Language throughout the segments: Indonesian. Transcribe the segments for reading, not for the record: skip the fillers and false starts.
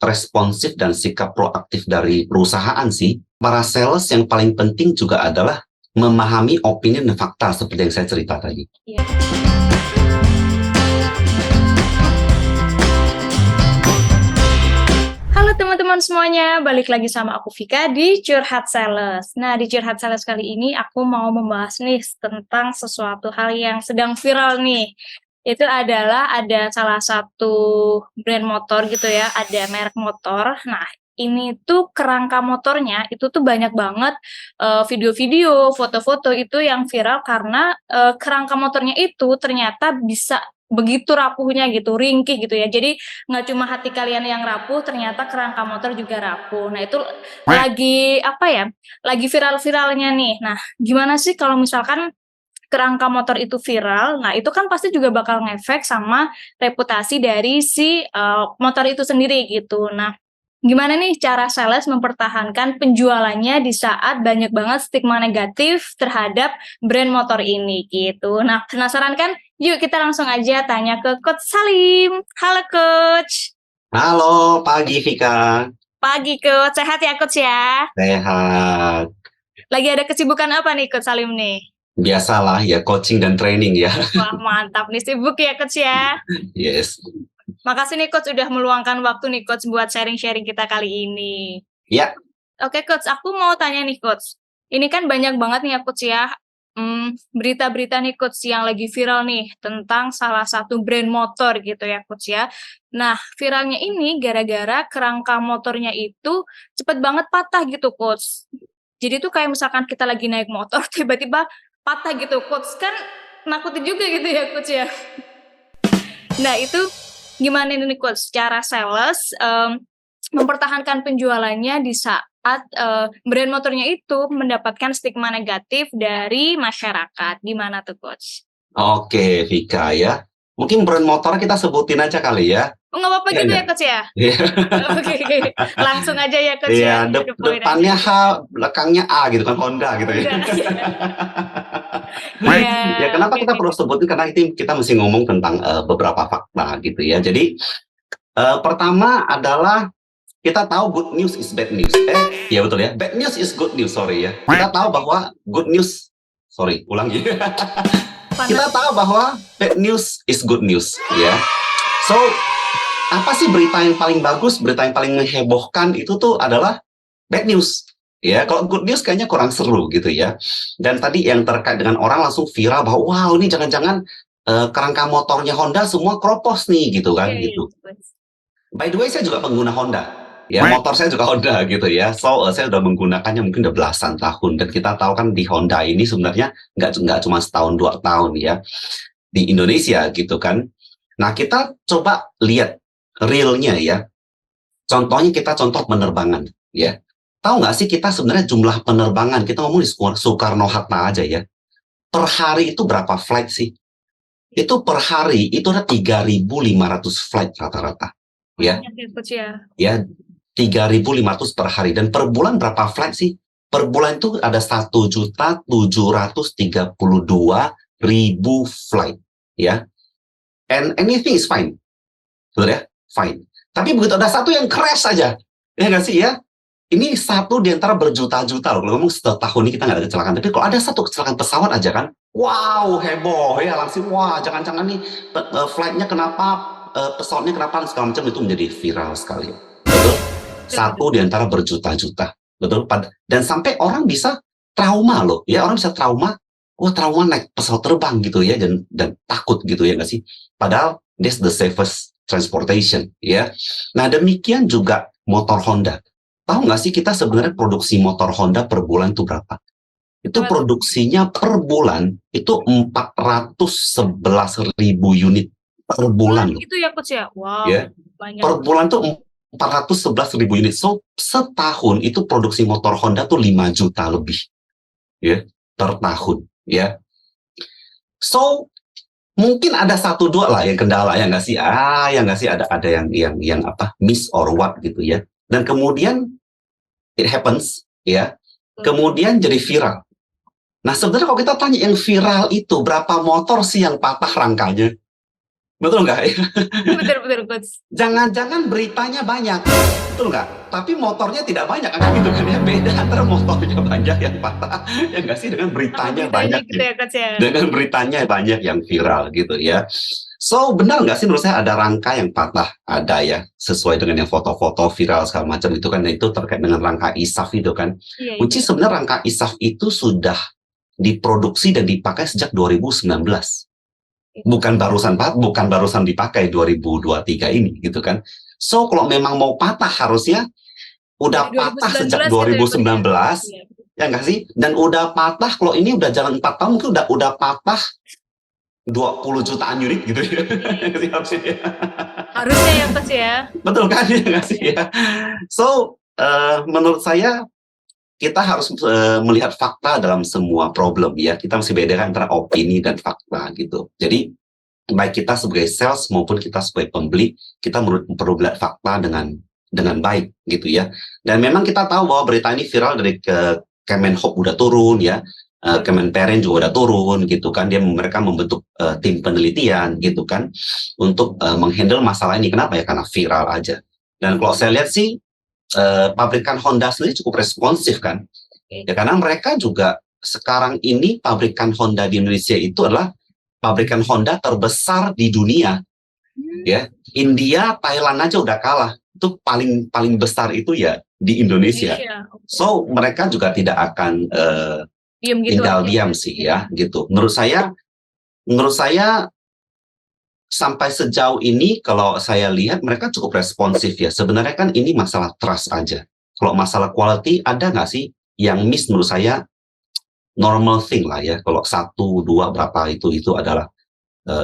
responsif dan sikap proaktif dari perusahaan sih. Para sales yang paling penting juga adalah memahami opini dan fakta seperti yang saya cerita tadi. Iya. Halo teman-teman semuanya, balik lagi sama aku Vika di Curhat Sales. Nah, di Curhat Sales kali ini aku mau membahas nih tentang sesuatu hal yang sedang viral nih. Itu adalah ada salah satu brand motor gitu ya, ada merek motor. Nah, ini tuh kerangka motornya itu tuh banyak banget video-video, foto-foto itu yang viral karena kerangka motornya itu ternyata bisa begitu rapuhnya gitu, ringkih gitu ya. Jadi nggak cuma hati kalian yang rapuh, ternyata kerangka motor juga rapuh. Nah, itu lagi apa ya? Lagi viral-viralnya nih. Nah, gimana sih kalau misalkan kerangka motor itu viral? Nah, itu kan pasti juga bakal ngefek sama reputasi dari si motor itu sendiri gitu. Nah, gimana nih cara sales mempertahankan penjualannya di saat banyak banget stigma negatif terhadap brand motor ini gitu. Nah, penasaran kan? Yuk kita langsung aja tanya ke Coach Salim. Halo Coach. Halo, pagi Vika. Pagi Coach, sehat ya Coach ya? Sehat. Lagi ada kesibukan apa nih Coach Salim nih? Biasalah ya, coaching dan training ya. Wah mantap nih, sibuk ya Coach ya? Yes. Makasih nih Coach udah meluangkan waktu nih Coach buat sharing-sharing kita kali ini. Ya. Oke Coach, aku mau tanya nih Coach. Ini kan banyak banget nih ya Coach ya, berita-berita nih Coach yang lagi viral nih tentang salah satu brand motor gitu ya Coach ya. Nah, viralnya ini gara-gara kerangka motornya itu cepet banget patah gitu Coach. Jadi tuh kayak misalkan kita lagi naik motor tiba-tiba patah gitu Coach, kan nakutin juga gitu ya Coach ya. Nah, itu gimana nih Coach cara sales mempertahankan penjualannya di saat brand motornya itu mendapatkan stigma negatif dari masyarakat? Gimana tuh Coach? Oke, Vika ya. Mungkin brand motor kita sebutin aja kali ya. Oh, nggak apa-apa Iya, gitu iya. ya Coach ya? Iya. Oke, langsung aja ya Coach Iya, ya. To the point depannya aja. H, belakangnya A gitu kan, Honda gitu ya. Iya, Ya, kenapa oke, kita oke. perlu sebutin? Karena itu kita mesti ngomong tentang beberapa fakta gitu ya. Jadi pertama adalah kita tahu good news is bad news. Ya betul ya. Bad news is good news, sorry ya. Kita tahu bahwa good news, sorry, ulangi. Kita tahu bahwa bad news is good news ya. So, apa sih berita yang paling bagus, berita yang paling menghebohkan itu tuh adalah bad news. Ya, kalau good news kayaknya kurang seru gitu ya. Dan tadi yang terkait dengan orang langsung viral bahwa wow ini jangan-jangan kerangka motornya Honda semua kropos nih gitu kan Iya, gitu. iya. By the way, saya juga pengguna Honda. Ya, motor saya juga Honda gitu ya. So, saya udah menggunakannya mungkin udah belasan tahun. Dan kita tahu kan di Honda ini sebenarnya nggak cuma setahun, 2 tahun ya. Di Indonesia gitu kan. Nah, kita coba lihat realnya ya. Contohnya kita contoh penerbangan ya. Tahu nggak sih kita sebenarnya jumlah penerbangan, kita ngomong di Soekarno-Hatta aja ya. Per hari itu berapa flight sih? Itu per hari itu ada 3.500 flight rata-rata. Ya. Banyak ya Coach ya. Ya, 3.500 per hari. Dan per bulan berapa flight sih? Per bulan itu ada 1.732.000 flight. Ya. And anything is fine. Betul ya? Fine. Tapi begitu ada satu yang crash saja. Ya nggak sih ya? Ini satu di antara berjuta-juta loh. Kalau ngomong setahun ini kita nggak ada kecelakaan. Tapi kalau ada satu kecelakaan pesawat aja kan, wow, heboh ya. Langsung, wah jangan-jangan nih flightnya kenapa, pesawatnya kenapa, segala macam itu menjadi viral sekali. Betul? Satu di antara berjuta-juta. Betul? Dan sampai orang bisa trauma loh. Ya, orang bisa trauma. Wah, trauma naik pesawat terbang gitu ya. Dan takut gitu ya nggak sih? Padahal this the safest transportation ya. Nah, demikian juga motor Honda. Tahu nggak sih kita sebenarnya produksi motor Honda per bulan itu berapa? Itu produksinya per bulan itu 411.000 unit per bulan. Itu ya Coach ya? Wow, ya. banyak. Per bulan tuh 411.000 unit. So, setahun itu produksi motor Honda tuh 5 juta lebih. Ya, per tahun. Ya. So, mungkin ada 1-2 lah yang kendala ya nggak sih? Ya nggak sih ada yang apa miss or what gitu ya. Dan kemudian it happens ya. Kemudian jadi viral. Nah, sebenarnya kalau kita tanya yang viral itu berapa motor sih yang patah rangkanya? Betul nggak? Betul betul Coach. Jangan-jangan beritanya banyak, betul nggak? Tapi motornya tidak banyak, kan gitu kan ya. Beda antara motornya banyak yang patah, ya nggak sih, dengan Sama beritanya beritanya banyak gitu ya Coach ya. dengan beritanya banyak yang viral gitu ya. So benar nggak sih menurut saya ada rangka yang patah? Ada ya, sesuai dengan yang foto-foto viral segala macam itu kan, dan itu terkait dengan rangka ISAF itu kan. Iya Which itu. is sebenarnya rangka ISAF itu sudah diproduksi dan dipakai sejak 2019. Bukan barusan dipakai 2023 ini gitu kan. So kalau memang mau patah harusnya Dari udah patah sejak 2019 gitu ya Coach ya. 2019, Iya. ya nggak sih? Dan udah patah, kalau ini udah jalan 4 tahun mungkin udah patah 20 jutaan unit gitu ya. Harusnya. Harusnya ya Coach ya. Betul kan ya nggak sih ya? So menurut saya kita harus melihat fakta dalam semua problem ya. Kita mesti bedakan antara opini dan fakta gitu. Jadi baik kita sebagai sales maupun kita sebagai pembeli, kita perlu melihat fakta dengan baik gitu ya. Dan memang kita tahu bahwa berita ini viral dari Kemenhub udah turun ya, Kemenperin juga udah turun gitu kan. Mereka membentuk tim penelitian gitu kan untuk menghandle masalah ini. Kenapa ya? Karena viral aja. Dan kalau saya lihat sih pabrikan Honda sendiri cukup responsif kan. Ya karena mereka juga sekarang ini pabrikan Honda di Indonesia itu adalah pabrikan Honda terbesar di dunia. Ya, India, Thailand aja udah kalah. Itu paling besar itu ya di Indonesia. Okay. So mereka juga tidak akan Diam gitu tinggal aja. diam sih ya gitu. Menurut saya sampai sejauh ini kalau saya lihat mereka cukup responsif ya. Sebenarnya kan ini masalah trust aja. Kalau masalah quality ada nggak sih yang miss? Menurut saya normal thing lah ya. Kalau 1, 2 berapa itu adalah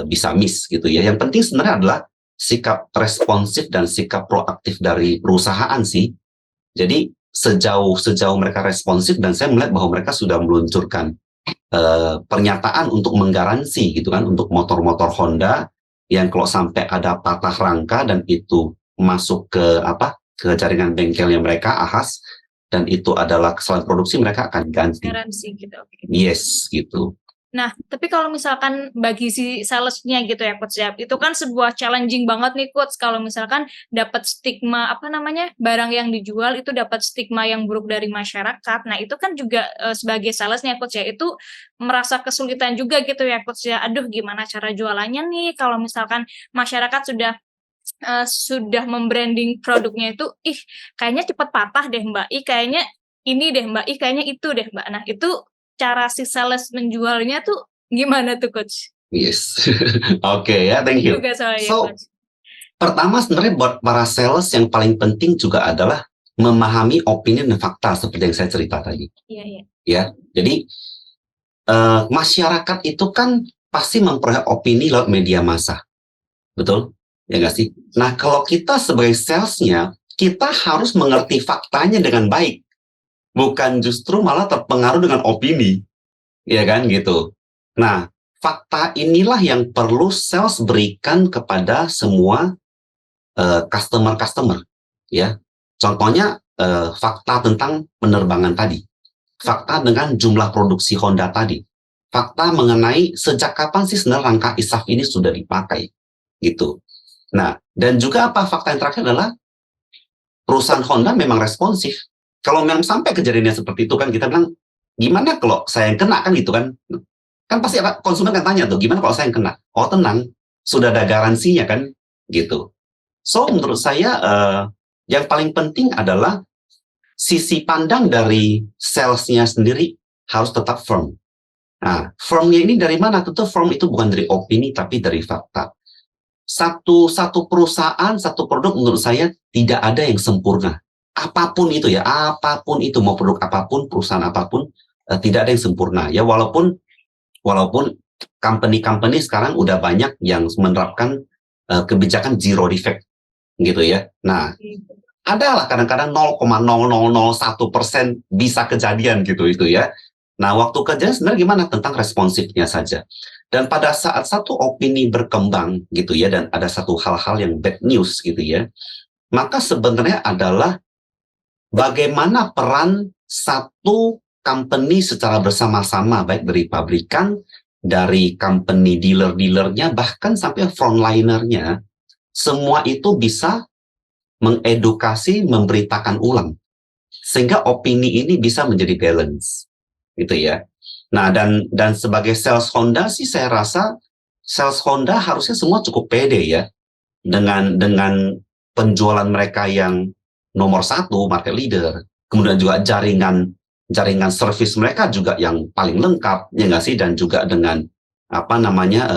bisa miss gitu ya. Yang penting sebenarnya adalah sikap responsif dan sikap proaktif dari perusahaan sih. Jadi sejauh mereka responsif, dan saya melihat bahwa mereka sudah meluncurkan pernyataan untuk menggaransi gitu kan untuk motor-motor Honda yang kalau sampai ada patah rangka dan itu masuk ke jaringan bengkelnya mereka AHAS dan itu adalah kesalahan produksi, mereka akan ganti. Garansi gitu. Okay. Yes gitu. Nah, tapi kalau misalkan bagi si salesnya gitu ya Coach ya, itu kan sebuah challenging banget nih Coach kalau misalkan dapat stigma barang yang dijual itu dapat stigma yang buruk dari masyarakat. Nah, itu kan juga sebagai salesnya Coach ya, itu merasa kesulitan juga gitu ya Coach ya. Aduh, gimana cara jualannya nih kalau misalkan masyarakat sudah membranding produknya itu, ih kayaknya cepat patah deh Mbak, ih kayaknya ini deh Mbak, ih kayaknya itu deh Mbak. Nah, itu cara si sales menjualnya tuh gimana tuh Coach? Yes. Oke ya, thank you. Juga soalnya So, Coach. pertama sebenarnya buat para sales yang paling penting juga adalah memahami opini dan fakta seperti yang saya cerita tadi. Iya. Ya, jadi masyarakat itu kan pasti memperoleh opini lewat media massa, betul? Ya nggak sih? Nah, kalau kita sebagai salesnya, kita harus mengerti faktanya dengan baik, bukan justru malah terpengaruh dengan opini, ya kan gitu. Nah, fakta inilah yang perlu sales berikan kepada semua customer, ya. Contohnya fakta tentang penerbangan tadi, fakta dengan jumlah produksi Honda tadi, fakta mengenai sejak kapan sih sebenarnya rangka ISAF ini sudah dipakai, gitu. Nah, dan juga fakta yang terakhir adalah perusahaan Honda memang responsif. Kalau memang sampai kejadiannya seperti itu kan kita bilang, gimana kalau saya yang kena kan gitu kan? Kan pasti konsumen kan tanya tuh, gimana kalau saya yang kena? Oh tenang, sudah ada garansinya kan, gitu. So menurut saya yang paling penting adalah sisi pandang dari salesnya sendiri harus tetap firm. Nah, firmnya ini dari mana? Tentu firm itu bukan dari opini tapi dari fakta. Satu perusahaan, satu produk menurut saya tidak ada yang sempurna. Apapun itu ya, apapun itu, mau produk apapun, perusahaan apapun, tidak ada yang sempurna. Ya walaupun company sekarang udah banyak yang menerapkan kebijakan zero defect gitu ya. Nah, adalah kadang-kadang 0,0001% bisa kejadian gitu itu ya. Nah, waktu kejadian sebenarnya gimana? Tentang responsifnya saja. Dan pada saat satu opini berkembang gitu ya, dan ada satu hal-hal yang bad news gitu ya, maka sebenarnya adalah bagaimana peran satu company secara bersama-sama, baik dari pabrikan dari company dealer-dealernya, bahkan sampai frontlinernya, semua itu bisa mengedukasi, memberitakan ulang. Sehingga opini ini bisa menjadi balance. Gitu ya. Nah, dan sebagai sales Honda sih saya rasa sales Honda harusnya semua cukup pede ya dengan penjualan mereka yang nomor satu, market leader, kemudian juga jaringan service mereka juga yang paling lengkap, ya nggak sih, dan juga dengan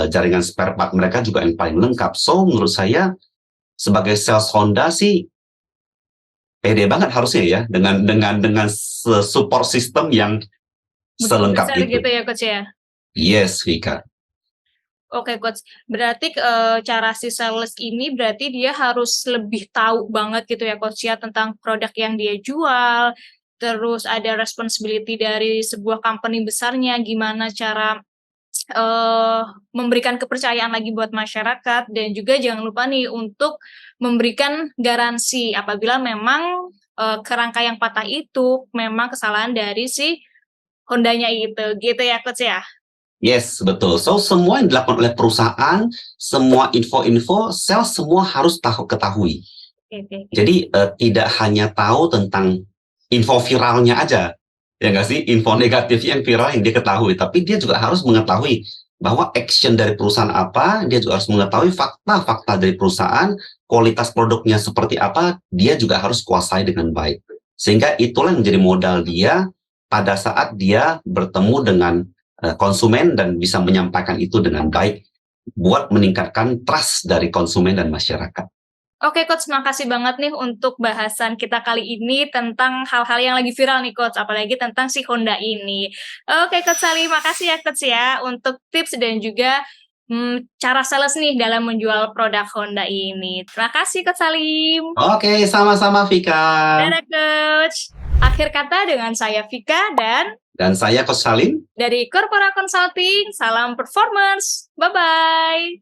jaringan spare part mereka juga yang paling lengkap. So menurut saya sebagai sales Honda sih pede banget harusnya ya dengan support system yang Begitu selengkap besar itu. gitu ya Coach ya? Yes, Vika. Oke Coach, berarti cara si sales ini berarti dia harus lebih tahu banget gitu ya Coach ya tentang produk yang dia jual, terus ada responsibility dari sebuah company besarnya, gimana cara memberikan kepercayaan lagi buat masyarakat, dan juga jangan lupa nih untuk memberikan garansi apabila memang kerangka yang patah itu memang kesalahan dari si Hondanya itu, gitu ya Coach ya? Yes, betul. So, semua yang dilakukan oleh perusahaan, semua info-info, sales semua harus ketahui. Oke. Jadi, tidak hanya tahu tentang info viralnya aja, ya nggak sih? Info negatifnya yang viral yang dia ketahui, tapi dia juga harus mengetahui bahwa action dari perusahaan apa, dia juga harus mengetahui fakta-fakta dari perusahaan, kualitas produknya seperti apa, dia juga harus kuasai dengan baik. Sehingga itulah yang menjadi modal dia pada saat dia bertemu dengan konsumen dan bisa menyampaikan itu dengan baik buat meningkatkan trust dari konsumen dan masyarakat. Oke Coach, makasih banget nih untuk bahasan kita kali ini tentang hal-hal yang lagi viral nih Coach, apalagi tentang si Honda ini. Oke Coach Salim, makasih ya Coach ya untuk tips dan juga cara sales nih dalam menjual produk Honda ini. Terima kasih Coach Salim. Oke, sama-sama Vika. Dadah Coach. Akhir kata dengan saya Vika dan saya Coach Salim dari Corpora Consulting. Salam performance. Bye-bye.